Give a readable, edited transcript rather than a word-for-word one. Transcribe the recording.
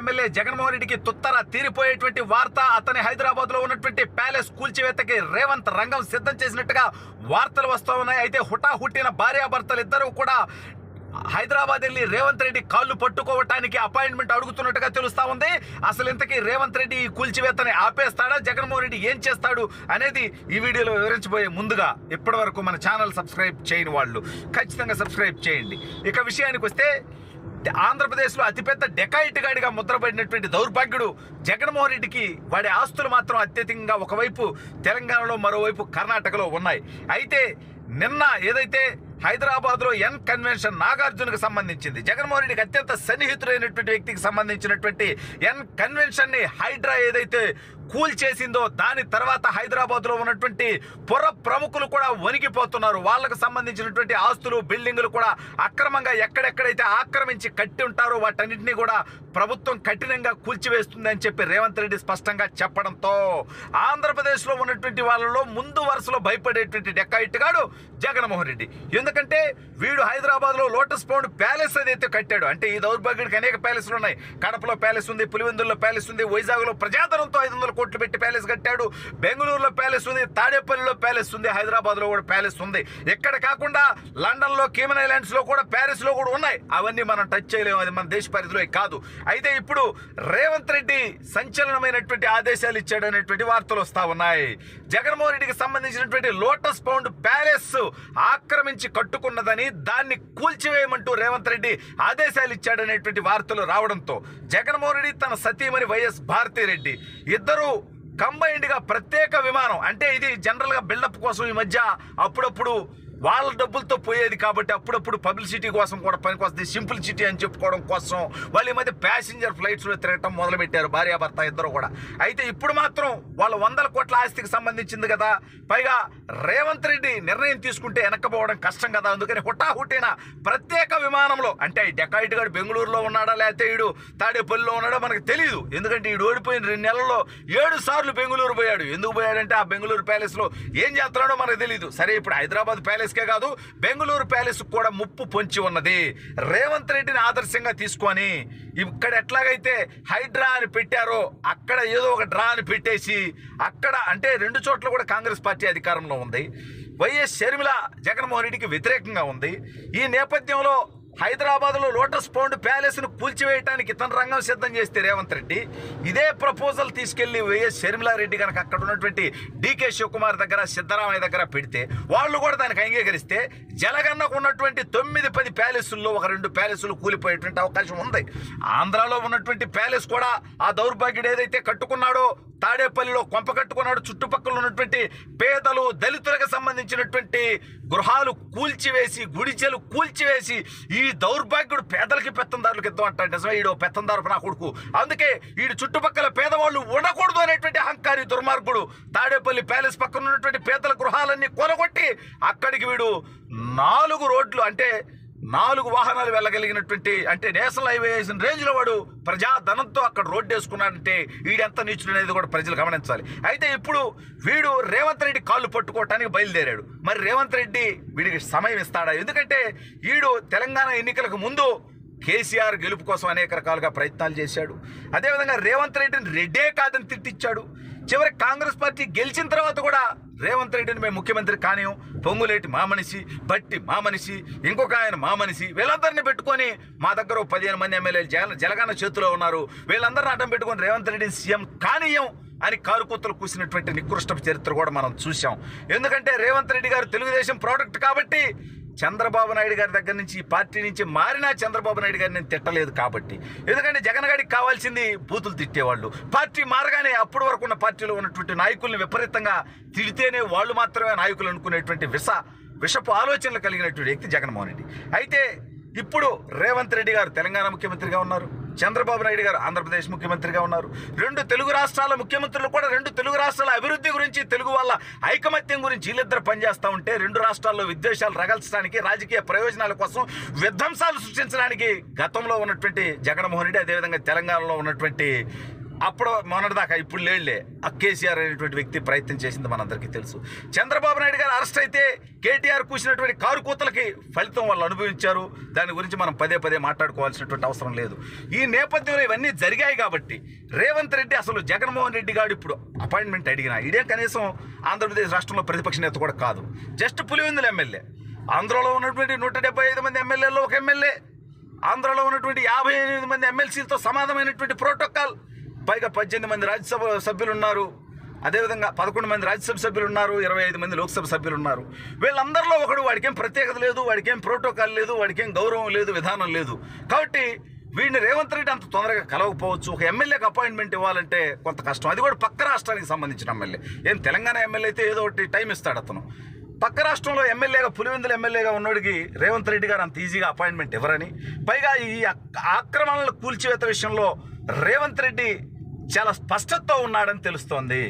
MLA Jaganmohan రెడ్డికి తుత్తర తీరిపోయేటువంటి వార్త. అతని హైదరాబాద్ లో ఉన్నటువంటి ప్యాలెస్ కూల్చివేతకి రేవంత్ రంగం సిద్ధం చేసినట్టుగా వార్తలు వస్తూ ఉన్నాయి. అయితే హుటాహుట్టిన భార్యాభర్తలు ఇద్దరు కూడా హైదరాబాద్ వెళ్ళి రేవంత్ రెడ్డి కాళ్ళు పట్టుకోవటానికి అపాయింట్మెంట్ అడుగుతున్నట్టుగా తెలుస్తా ఉంది. అసలు ఇంతకీ రేవంత్ రెడ్డి ఈ కూల్చివేతని ఆపేస్తాడా, జగన్మోహన్ రెడ్డి ఏం చేస్తాడు అనేది ఈ వీడియోలో వివరించబోయే ముందుగా ఇప్పటి వరకు మన ఛానల్ సబ్స్క్రైబ్ చేయని వాళ్ళు ఖచ్చితంగా సబ్స్క్రైబ్ చేయండి. ఇక విషయానికి వస్తే, ఆంధ్రప్రదేశ్లో అతిపెద్ద డెకాయిట్ గాడిగా ముద్రపడినటువంటి దౌర్భాగ్యుడు జగన్మోహన్ రెడ్డికి వాడి ఆస్తులు మాత్రం అత్యధికంగా ఒకవైపు తెలంగాణలో, మరోవైపు కర్ణాటకలో ఉన్నాయి. అయితే నిన్న ఏదైతే హైదరాబాద్లో ఎన్ కన్వెన్షన్ నాగార్జునకు సంబంధించింది, జగన్మోహన్ రెడ్డికి అత్యంత సన్నిహితుడైనటువంటి వ్యక్తికి సంబంధించినటువంటి ఎన్ కన్వెన్షన్ని హైడ్రా ఏదైతే కూల్చేసిందో దాని తర్వాత హైదరాబాద్లో ఉన్నటువంటి పుర ప్రముఖులు కూడా వణికిపోతున్నారు. వాళ్ళకు సంబంధించినటువంటి ఆస్తులు, బిల్డింగులు కూడా అక్రమంగా ఎక్కడెక్కడైతే ఆక్రమించి కట్టి ఉంటారో వాటన్నింటినీ కూడా ప్రభుత్వం కఠినంగా కూల్చివేస్తుందని చెప్పి రేవంత్ రెడ్డి స్పష్టంగా చెప్పడంతో ఆంధ్రప్రదేశ్లో ఉన్నటువంటి వాళ్ళలో ముందు వరుసలో భయపడేటువంటి డెకాయిట్ గాడు జగన్మోహన్ రెడ్డి. ఎందుకంటే వీడు హైదరాబాద్లో లోటస్ పౌండ్ ప్యాలెస్ ఏదైతే కట్టాడు, అంటే ఈ దౌర్భాగ్యుడికి అనేక ప్యాలెస్లు ఉన్నాయి. కడపలో ప్యాలెస్ ఉంది, పులివెందుల్లో ప్యాలెస్ ఉంది, వైజాగ్లో ప్రజాధనంతో 500 కోట్లు పెట్టి ప్యాలెస్ కట్టాడు, బెంగళూరులో ప్యాలెస్ ఉంది, తాడేపల్లిలో ప్యాలెస్ ఉంది, హైదరాబాద్లో కూడా ప్యాలెస్ ఉంది. ఎక్కడ కాకుండా లండన్లో, కేమన్ ఐలాండ్స్లో కూడా, ప్యారిస్లో కూడా ఉన్నాయి. అవన్నీ మనం టచ్ చేయలేము, అది మన దేశ పరిధిలో కాదు. అయితే ఇప్పుడు రేవంత్ రెడ్డి సంచలనమైనటువంటి ఆదేశాలు ఇచ్చాడు అనేటువంటి వార్తలు వస్తా ఉన్నాయి. జగన్మోహన్ రెడ్డికి సంబంధించినటువంటి లోటస్ పౌండ్ ప్యాలెస్ ఆక్రమించి కట్టుకున్నదని, దాన్ని కూల్చివేయమంటూ రేవంత్ రెడ్డి ఆదేశాలు ఇచ్చాడనేటువంటి వార్తలు రావడంతో జగన్మోహన్ రెడ్డి తన సతీమణి వైఎస్ భారతిరెడ్డి ఇద్దరు కంబైన్డ్ గా ప్రత్యేక విమానం, అంటే ఇది జనరల్ గా బిల్డప్ కోసం ఈ మధ్య అప్పుడప్పుడు వాళ్ళ డబ్బులతో పోయేది కాబట్టి అప్పుడప్పుడు పబ్లిసిటీ కోసం కూడా పనికొస్తుంది, సింప్లిసిటీ అని చెప్పుకోవడం కోసం వాళ్ళు ఈ మధ్య ప్యాసింజర్ ఫ్లైట్స్లో తిరగటం మొదలుపెట్టారు భార్యాభర్త ఇద్దరు కూడా. అయితే ఇప్పుడు మాత్రం వాళ్ళ 100 కోట్ల ఆస్తికి సంబంధించింది కదా, పైగా రేవంత్ రెడ్డి నిర్ణయం తీసుకుంటే వెనక్కపోవడం కష్టం కదా, అందుకని హుటాహుటిన ప్రత్యేక విమానంలో, అంటే డెకాయిట్ గారు బెంగళూరులో ఉన్నాడా లేకపోతే ఈడు తాడేపల్లిలో ఉన్నాడో మనకు తెలియదు. ఎందుకంటే ఈడు ఓడిపోయిన 2 నెలల్లో 7 సార్లు బెంగళూరు పోయాడు. ఎందుకు పోయాడంటే ఆ బెంగళూరు ప్యాలెస్లో ఏం చేస్తున్నాడో మనకు తెలియదు. సరే, ఇప్పుడు హైదరాబాద్ ప్యాలెస్ కాదు, బెంగళూరు ప్యాలెస్ కూడా ముప్పు పొంచి ఉన్నది. రేవంత్ రెడ్డిని ఆదర్శంగా తీసుకొని ఇక్కడ ఎట్లాగైతే హైడ్రా అని పెట్టారో అక్కడ ఏదో ఒక డ్రా అని పెట్టేసి, అక్కడ అంటే 2 చోట్ల కూడా కాంగ్రెస్ పార్టీ అధికారంలో ఉంది, వైఎస్ షర్మిల జగన్మోహన్ రెడ్డికి వ్యతిరేకంగా ఉంది. ఈ నేపథ్యంలో హైదరాబాద్లో లోటస్ పౌండ్ ప్యాలెస్ను కూల్చివేయడానికి ఇతను రంగం సిద్ధం చేస్తే రేవంత్ రెడ్డి ఇదే ప్రపోజల్ తీసుకెళ్లి వైఎస్ షర్మిలారెడ్డి కనుక అక్కడ ఉన్నటువంటి డీకే శివకుమార్ దగ్గర, సిద్ధరామయ్య దగ్గర పెడితే వాళ్ళు కూడా దానికి అంగీకరిస్తే జలగన్నకు ఉన్నటువంటి 9-10 ప్యాలెస్ల్లో ఒక 2 ప్యాలెస్లు కూలిపోయేటువంటి అవకాశం ఉంది. ఆంధ్రాలో ఉన్నటువంటి ప్యాలెస్ కూడా ఆ దౌర్భాగ్యుడు ఏదైతే కట్టుకున్నాడో, తాడేపల్లిలో కొంప కట్టుకున్నాడు, చుట్టుపక్కల ఉన్నటువంటి పేదలు, దళితులకు సంబంధించినటువంటి గృహాలు కూల్చివేసి, గుడిచెలు కూల్చివేసి ఈ దౌర్భాగ్యుడు పేదలకి పెత్తందారులకు ఇద్దాం అంటాడు. నిజమే, ఈడో పెత్తందారు నా కొడుకు, అందుకే ఈడు చుట్టుపక్కల పేదవాళ్ళు ఉండకూడదు అనేటువంటి అహంకారి దుర్మార్గుడు తాడేపల్లి ప్యాలెస్ పక్కన ఉన్నటువంటి పేదల గృహాలన్నీ కొనగొట్టి అక్కడికి వీడు 4 రోడ్లు, అంటే 4 వాహనాలు వెళ్ళగలిగినటువంటి, అంటే నేషనల్ హైవే వేసిన రేంజ్లో వాడు ప్రజాధనంతో అక్కడ రోడ్డు వేసుకున్నాడంటే వీడెంత నీచుడు అనేది కూడా ప్రజలు గమనించాలి. అయితే ఇప్పుడు వీడు రేవంత్ రెడ్డి కాళ్ళు పట్టుకోవటానికి బయలుదేరాడు. మరి రేవంత్ రెడ్డి వీడికి సమయం ఇస్తాడా? ఎందుకంటే వీడు తెలంగాణ ఎన్నికలకు ముందు కేసీఆర్ గెలుపు కోసం అనేక రకాలుగా ప్రయత్నాలు చేశాడు. అదేవిధంగా రేవంత్ రెడ్డిని రెడ్డే కాదని తిట్టించాడు. చివరికి కాంగ్రెస్ పార్టీ గెలిచిన తర్వాత కూడా రేవంత్ రెడ్డిని మేము ముఖ్యమంత్రి కానియం, పొంగులేటి మా మనిషి, బట్టి మా మనిషి, ఇంకొక ఆయన మా మనిషి, వీళ్ళందరినీ పెట్టుకొని మా దగ్గర 15 మంది ఎమ్మెల్యేలు జలగన్న చేతిలో ఉన్నారు, వీళ్ళందరినీ అడ్డం పెట్టుకొని రేవంత్ రెడ్డిని సీఎం కానీయం అని కారుకూతలు కూసినటువంటి నికృష్టపు చరిత్ర కూడా మనం చూసాం. ఎందుకంటే రేవంత్ రెడ్డి గారు తెలుగుదేశం ప్రోడక్ట్ కాబట్టి చంద్రబాబు నాయుడు గారి దగ్గర నుంచి, ఈ పార్టీ నుంచి మారినా చంద్రబాబు నాయుడు గారిని నేను తిట్టలేదు కాబట్టి. ఎందుకంటే జగన్ గారికి కావాల్సింది బూతులు తిట్టేవాళ్ళు. పార్టీ మారగానే అప్పటి వరకు ఉన్న పార్టీలో ఉన్నటువంటి నాయకుల్ని విపరీతంగా తిడితేనే వాళ్ళు మాత్రమే నాయకులు అనుకునేటువంటి విషపు ఆలోచనలు కలిగినటువంటి వ్యక్తి జగన్మోహన్ రెడ్డి. అయితే ఇప్పుడు రేవంత్ రెడ్డి గారు తెలంగాణ ముఖ్యమంత్రిగా ఉన్నారు, చంద్రబాబు నాయుడు గారు ఆంధ్రప్రదేశ్ ముఖ్యమంత్రిగా ఉన్నారు. 2 తెలుగు రాష్ట్రాల ముఖ్యమంత్రులు కూడా 2 తెలుగు రాష్ట్రాల అభివృద్ధి గురించి, తెలుగు వాళ్ళ ఐకమత్యం గురించి వీళ్ళిద్దరు పనిచేస్తూ ఉంటే 2 రాష్ట్రాల్లో విద్వేషాలు రగల్చడానికి, రాజకీయ ప్రయోజనాల కోసం విధ్వంసాలు సృష్టించడానికి గతంలో ఉన్నటువంటి జగన్మోహన్ రెడ్డి, అదేవిధంగా తెలంగాణలో ఉన్నటువంటి అప్పుడు మొన్నటిదాకా ఇప్పుడు లేళ్లే ఆ కేసీఆర్ అనేటువంటి వ్యక్తి ప్రయత్నం చేసింది మనందరికీ తెలుసు. చంద్రబాబు నాయుడు గారు అరెస్ట్ అయితే కేటీఆర్ కూసినటువంటి కారు కూతలకి ఫలితం వాళ్ళు అనుభవించారు. దాని గురించి మనం పదే పదే మాట్లాడుకోవాల్సినటువంటి అవసరం లేదు. ఈ నేపథ్యంలో ఇవన్నీ జరిగాయి కాబట్టి రేవంత్ రెడ్డి అసలు జగన్మోహన్ రెడ్డి గారు ఇప్పుడు అపాయింట్మెంట్ అడిగినా ఇదే కనీసం ఆంధ్రప్రదేశ్ రాష్ట్రంలో ప్రతిపక్ష నేత కూడా కాదు, జస్ట్ పులివెందుల ఎమ్మెల్యే. ఆంధ్రలో ఉన్నటువంటి 175 మంది ఎమ్మెల్యేల్లో ఒక ఎమ్మెల్యే, ఆంధ్రలో ఉన్నటువంటి 58 మంది ఎమ్మెల్సీలతో సమానమైనటువంటి ప్రోటోకాల్, పైగా 18 మంది రాజ్యసభ సభ్యులు ఉన్నారు, అదేవిధంగా 11 మంది రాజ్యసభ సభ్యులు ఉన్నారు, 25 మంది లోక్సభ సభ్యులు ఉన్నారు. వీళ్ళందరిలో ఒకడు వాడికేం ప్రత్యేకత లేదు, వాడికేం ప్రోటోకాల్ లేదు, వాడికేం గౌరవం లేదు, విధానం లేదు. కాబట్టి వీడిని రేవంత్ రెడ్డి అంత తొందరగా కలవకపోవచ్చు. ఒక ఎమ్మెల్యేకి అపాయింట్మెంట్ ఇవ్వాలంటే కొంత కష్టం, అది కూడా పక్క రాష్ట్రానికి సంబంధించిన ఎమ్మెల్యే. ఏం తెలంగాణ ఎమ్మెల్యే అయితే ఏదో ఒకటి టైం ఇస్తాడు అతను. పక్క రాష్ట్రంలో ఎమ్మెల్యేగా పులివెందుల ఎమ్మెల్యేగా ఉన్నోడికి రేవంత్ రెడ్డి గారు అంత ఈజీగా అపాయింట్మెంట్ ఇవ్వరని, పైగా ఈ ఆక్రమణల కూల్చివేత విషయంలో రేవంత్ రెడ్డి చాలా స్పష్టతతో ఉన్నాడని తెలుస్తోంది.